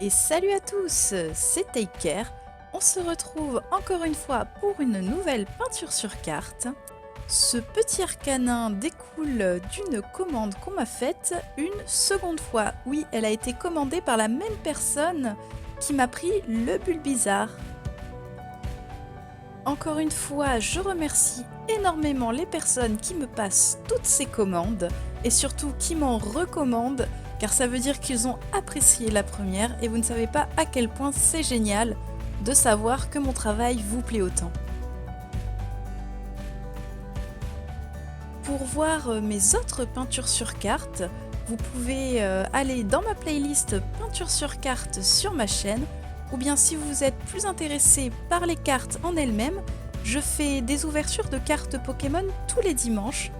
Et salut à tous, c'est Taker. On se retrouve encore une fois pour une nouvelle peinture sur carte. Ce petit arcanin découle d'une commande qu'on m'a faite une seconde fois. Oui, elle a été commandée par la même personne qui m'a pris le Bulbizarre. Encore une fois, je remercie énormément les personnes qui me passent toutes ces commandes et surtout qui m'en recommandent car ça veut dire qu'ils ont apprécié la première et vous ne savez pas à quel point c'est génial de savoir que mon travail vous plaît autant. Pour voir mes autres peintures sur carte, vous pouvez aller dans ma playlist peinture sur carte sur ma chaîne, ou bien si vous êtes plus intéressé par les cartes en elles-mêmes, je fais des ouvertures de cartes Pokémon tous les dimanches,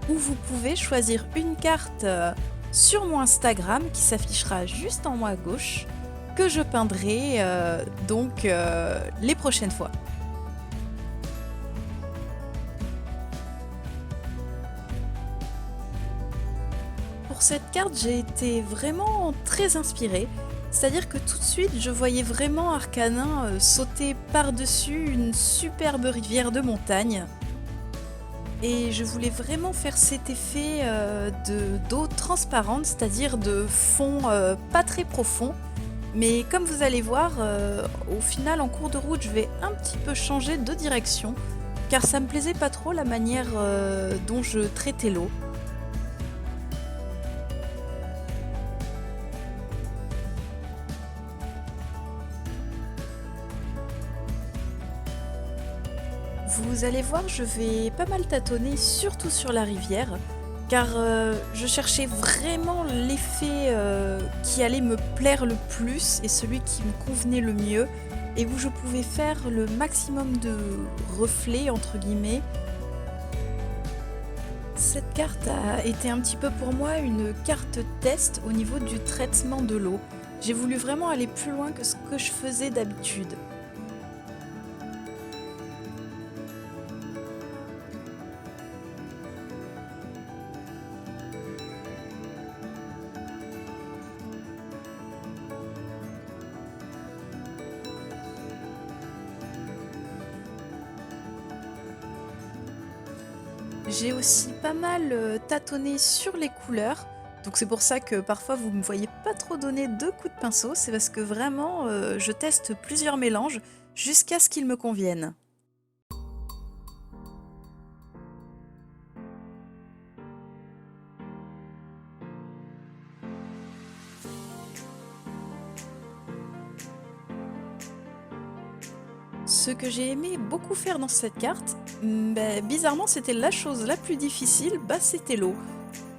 où vous pouvez choisir une carte sur mon Instagram qui s'affichera juste en haut à gauche, que je peindrai les prochaines fois. Pour cette carte, j'ai été vraiment très inspirée. C'est-à-dire que tout de suite, je voyais vraiment Arcanin sauter par-dessus une superbe rivière de montagne. Et je voulais vraiment faire cet effet d'eau transparente, c'est-à-dire de fond pas très profond. Mais comme vous allez voir, au final, en cours de route, je vais un petit peu changer de direction, car ça me plaisait pas trop la manière dont je traitais l'eau. Vous allez voir, je vais pas mal tâtonner, surtout sur la rivière, car je cherchais vraiment l'effet qui allait me plaire le plus et celui qui me convenait le mieux, et où je pouvais faire le maximum de reflets, entre guillemets. Cette carte a été un petit peu pour moi une carte test au niveau du traitement de l'eau. J'ai voulu vraiment aller plus loin que ce que je faisais d'habitude. J'ai aussi pas mal tâtonné sur les couleurs, donc c'est pour ça que parfois vous me voyez pas trop donner de coups de pinceau, c'est parce que vraiment je teste plusieurs mélanges jusqu'à ce qu'ils me conviennent. Ce que j'ai aimé beaucoup faire dans cette carte, bizarrement c'était la chose la plus difficile, c'était l'eau.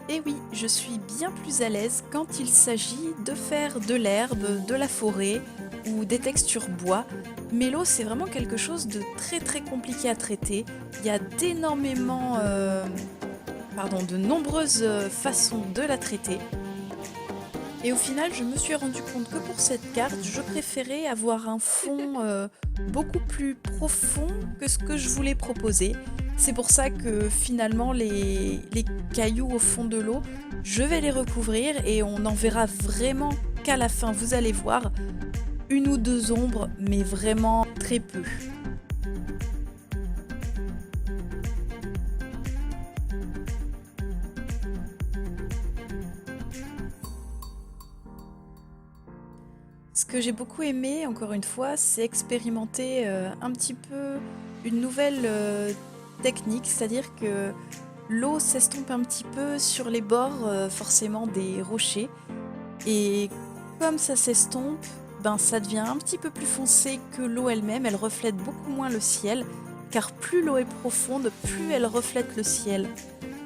Et oui, je suis bien plus à l'aise quand il s'agit de faire de l'herbe, de la forêt ou des textures bois. Mais l'eau, c'est vraiment quelque chose de très très compliqué à traiter. Il y a de nombreuses façons de la traiter. Et au final, je me suis rendu compte que pour cette carte, je préférais avoir un fond beaucoup plus profond que ce que je voulais proposer. C'est pour ça que finalement, les cailloux au fond de l'eau, je vais les recouvrir et on n'en verra vraiment qu'à la fin. Vous allez voir une ou deux ombres, mais vraiment très peu. Ce que j'ai beaucoup aimé, encore une fois, c'est expérimenter un petit peu une nouvelle technique, c'est-à-dire que l'eau s'estompe un petit peu sur les bords forcément des rochers, et comme ça s'estompe, ça devient un petit peu plus foncé que l'eau elle-même, elle reflète beaucoup moins le ciel, car plus l'eau est profonde, plus elle reflète le ciel.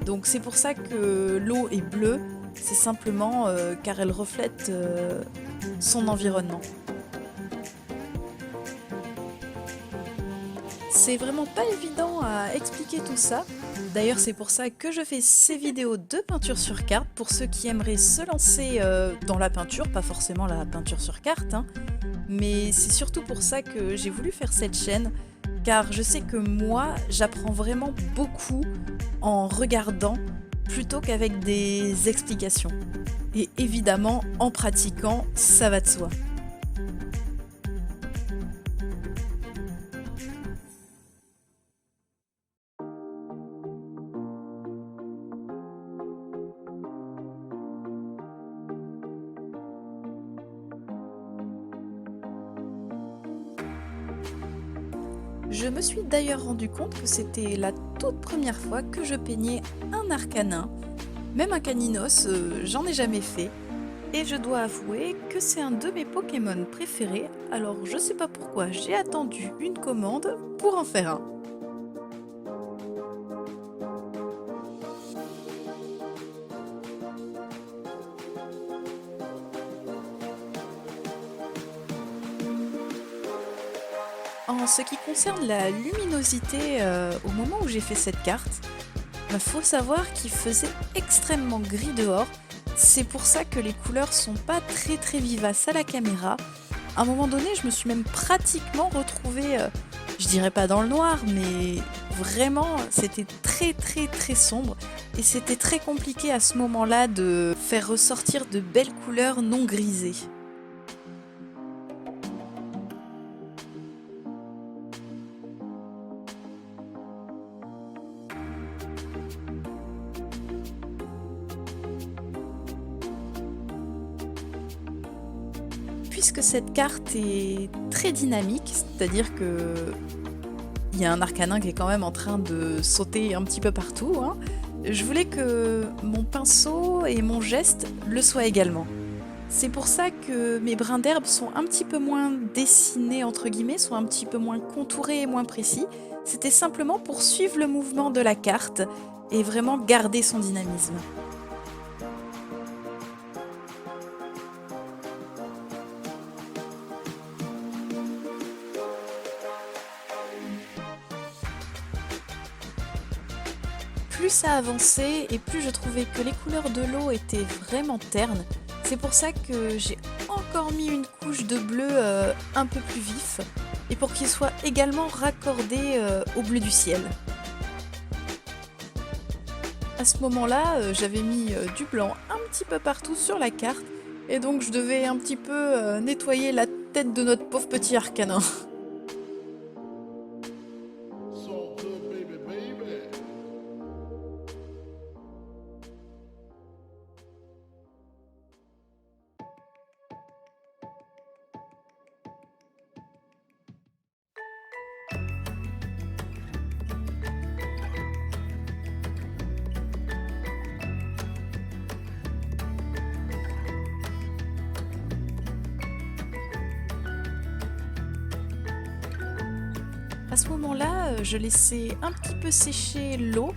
Donc c'est pour ça que l'eau est bleue, c'est simplement car elle reflète son environnement. C'est vraiment pas évident à expliquer tout ça. D'ailleurs, c'est pour ça que je fais ces vidéos de peinture sur carte pour ceux qui aimeraient se lancer dans la peinture, pas forcément la peinture sur carte, hein, mais c'est surtout pour ça que j'ai voulu faire cette chaîne, car je sais que moi, j'apprends vraiment beaucoup en regardant plutôt qu'avec des explications. Et évidemment, en pratiquant, ça va de soi. Je me suis d'ailleurs rendu compte que c'était la toute première fois que je peignais un arcanin. Même un caninos, j'en ai jamais fait. Et je dois avouer que c'est un de mes Pokémon préférés, alors je sais pas pourquoi j'ai attendu une commande pour en faire un. En ce qui concerne la luminosité, au moment où j'ai fait cette carte, bah, faut savoir qu'il faisait extrêmement gris dehors. C'est pour ça que les couleurs sont pas très très vivaces à la caméra. À un moment donné, je me suis même pratiquement retrouvée, je dirais pas dans le noir, mais vraiment, c'était très très très sombre et c'était très compliqué à ce moment-là de faire ressortir de belles couleurs non grisées. Puisque cette carte est très dynamique, c'est-à-dire que il y a un arcanin qui est quand même en train de sauter un petit peu partout, hein, je voulais que mon pinceau et mon geste le soient également. C'est pour ça que mes brins d'herbe sont un petit peu moins dessinés, entre guillemets, sont un petit peu moins contourés et moins précis. C'était simplement pour suivre le mouvement de la carte et vraiment garder son dynamisme. Plus ça avançait et plus je trouvais que les couleurs de l'eau étaient vraiment ternes. C'est pour ça que j'ai encore mis une couche de bleu un peu plus vif et pour qu'il soit également raccordé au bleu du ciel. À ce moment-là, j'avais mis du blanc un petit peu partout sur la carte et donc je devais un petit peu nettoyer la tête de notre pauvre petit arcanin. So good, baby, baby. À ce moment-là, je laissais un petit peu sécher l'eau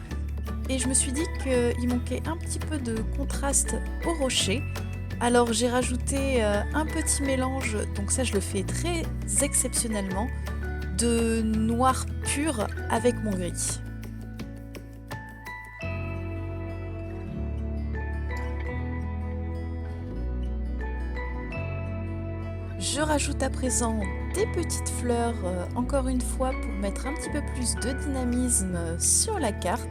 et je me suis dit qu'il manquait un petit peu de contraste au rocher. Alors j'ai rajouté un petit mélange, donc ça je le fais très exceptionnellement, de noir pur avec mon gris. Je rajoute à présent des petites fleurs, encore une fois pour mettre un petit peu plus de dynamisme sur la carte.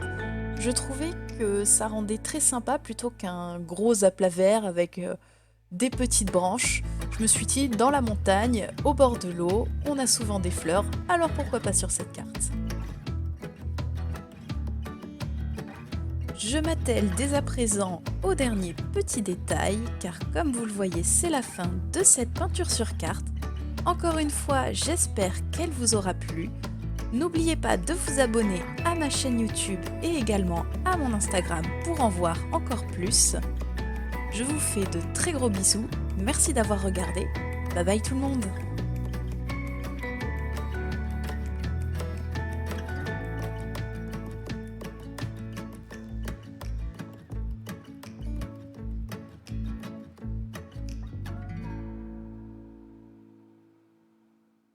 Je trouvais que ça rendait très sympa plutôt qu'un gros aplat vert avec des petites branches. Je me suis dit, dans la montagne, au bord de l'eau, on a souvent des fleurs, alors pourquoi pas sur cette carte? Je m'attelle dès à présent aux derniers petits détails, car comme vous le voyez, c'est la fin de cette peinture sur carte. Encore une fois, j'espère qu'elle vous aura plu. N'oubliez pas de vous abonner à ma chaîne YouTube et également à mon Instagram pour en voir encore plus. Je vous fais de très gros bisous, merci d'avoir regardé, bye bye tout le monde!